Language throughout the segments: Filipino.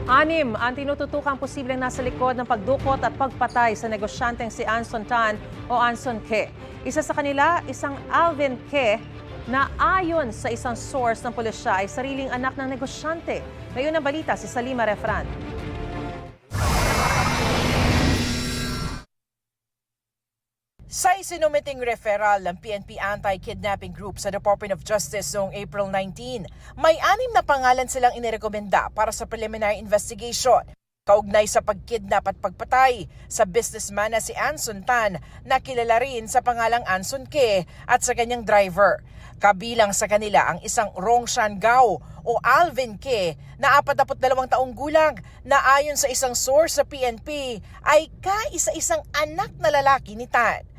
Anim ang tinututukang posibleng nasa likod ng pagdukot at pagpatay sa negosyanteng si Anson Tan o Anson Ke. Isa sa kanila, isang Alvin Ke na ayon sa isang source ng pulisya ay sariling anak ng negosyante. Ngayon ang balita si Salima Refran. Sa isinumiting referral ng PNP Anti-Kidnapping Group sa Department of Justice noong April 19, may 6 na pangalan silang inirekomenda para sa preliminary investigation kaugnay sa pagkidnap at pagpatay sa businessman na si Anson Tan na kilala rin sa pangalang Anson Ke at sa kanyang driver. Kabilang sa kanila ang isang Rongshan Gao o Alvin Ke na 42 taong gulang na ayon sa isang source sa PNP ay kaisa-isang anak na lalaki ni Tan.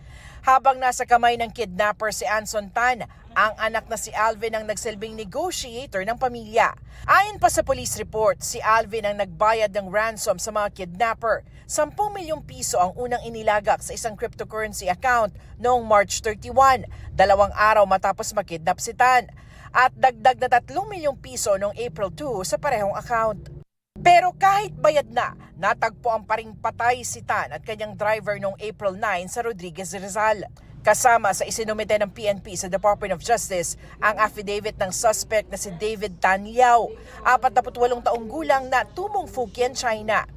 Habang nasa kamay ng kidnapper si Anson Tan, ang anak na si Alvin ang nagsilbing negotiator ng pamilya. Ayon pa sa police report, si Alvin ang nagbayad ng ransom sa mga kidnapper. 10 milyong piso ang unang inilagak sa isang cryptocurrency account noong March 31, 2 araw matapos makidnap si Tan. At dagdag na 3 milyong piso noong April 2 sa parehong account. Pero kahit bayad na, natagpuan pa ring patay si Tan at kanyang driver noong April 9 sa Rodriguez, Rizal. Kasama sa isinumite ng PNP sa Department of Justice ang affidavit ng suspect na si David Tan Liao, 48 taong gulang na tumong Fujian, China.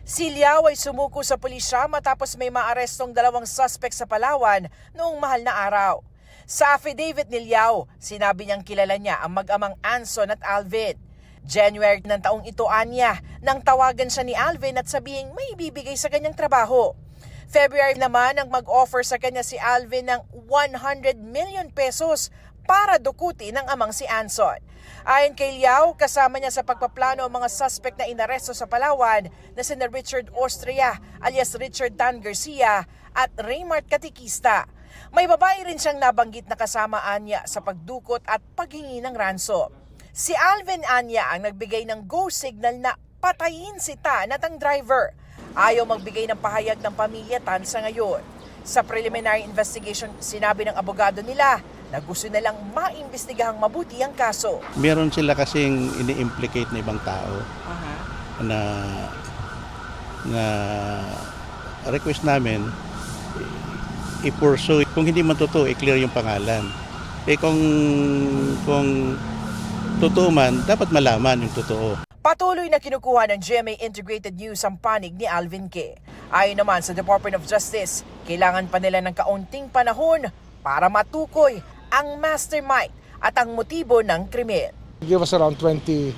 Si Liao ay sumuko sa pulisya matapos may maarestong 2 suspect sa Palawan noong mahal na araw. Sa affidavit ni Liao, sinabi niyang kilala niya ang mag-amang Anson at Alvin. January ng taong ito anya nang tawagan siya ni Alvin at sabihing may ibibigay sa kanyang trabaho. February naman nang mag-offer sa kanya si Alvin ng 100 million pesos para dukutin ng amang si Anson. Ayon kay Liao, kasama niya sa pagpaplano ang mga suspect na inaresto sa Palawan na sina Richard Austria alias Richard Tan Garcia at Raymart Katikista. May babae rin siyang nabanggit na kasama anya sa pagdukot at paghingi ng ransom. Si Alvin anya ang nagbigay ng go signal na patayin si Tan at ang driver. Ayaw magbigay ng pahayag ng pamilya Tan sa ngayon. Sa preliminary investigation, sinabi ng abogado nila na gusto nilang maimbestigahang mabuti ang kaso. Meron sila kasing ini-implicate na ibang tao na request namin i-pursue. Kung hindi man totoo, i-clear yung pangalan. Kung totoo man, dapat malaman yung totoo. Patuloy na kinukuha ng GMA Integrated News ang panig ni Alvin Ke. Ayon naman sa Department of Justice, kailangan pa nila ng kaunting panahon para matukoy ang mastermind at ang motibo ng krimen. Give us around 20-25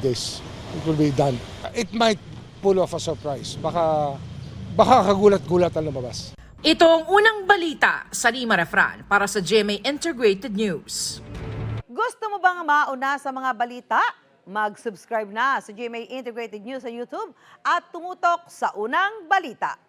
days. It will be done. It might pull off a surprise. Baka kagulat-gulat ang lumabas. Ito ang unang balita sa Salima Refran para sa GMA Integrated News. Gusto mo bang mauna sa mga balita? Mag-subscribe na sa GMA Integrated News sa YouTube at tumutok sa unang balita.